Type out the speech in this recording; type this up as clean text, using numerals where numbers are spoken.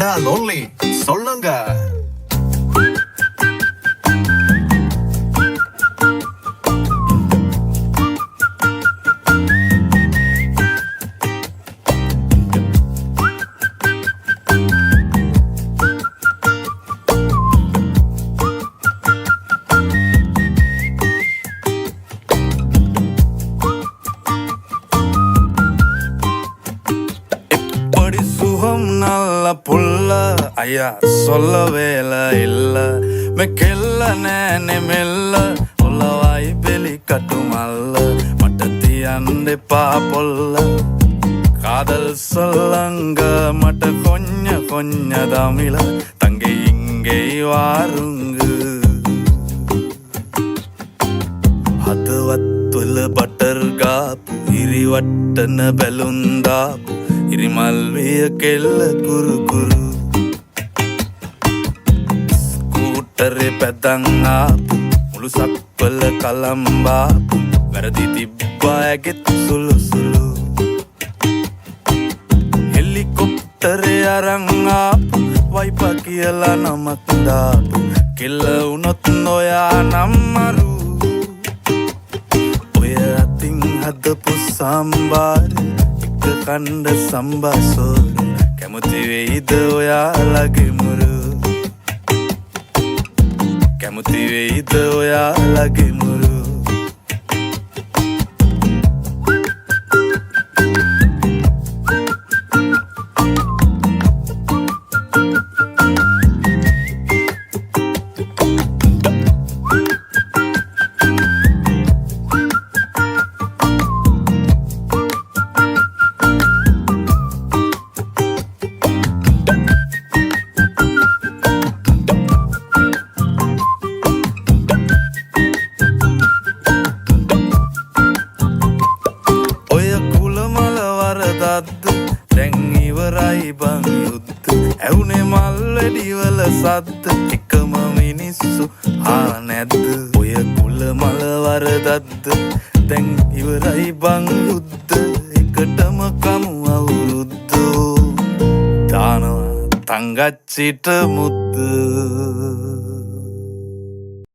அட லோன்லி சொல்லுங்க. நல்ல புள்ள ஐயா சொல்ல வேலை இல்ல மெக்கெல்ல நேனே மெல்ல உள்ளவாய் பெலி கட்டுமல்ல மட்டத்தி அண்டை பாப்பொல்ல காதல் சொல்லங்க மட்ட கொஞ்ச தமிழ தங்கை இங்கே வாருங்கு හදවත්වල බටර් ගාපු ඉරිවට්ටන බැලුන්දාපු ඉරිමල්විය කෙල්ල කුරුකුරු ස්කූටරේ පැදන් ආපු මුළු සක්වල කලම්බාපු වැරදි තිබ්බා ඇගෙත් සුළු සුළු හෙලිකොප්ටරේ අරන් ආපු වයිපා කියලා නමක් දාපු කෙල්ල වුණොත් නොයා නම්මරු හදපු සම්බාර එක කණ්ඩ සම්බාසෝර කැමති වෙයිද ඔයාලගේ මුරු කැමති වෙයිද ඔයාලගේ මුරු දැන් ඉවරයි බං යුද්ධ ඇවුනේ මල්වැඩිවල සද්ද එකම මිනිස්සු නැද්ද ඔය කුල මල වරදද්ද දැන් ඉවරයි බං යුද්ධ එකටම කමු අවුරුද්දෝ දානවා තංගච්චිට මුද්ද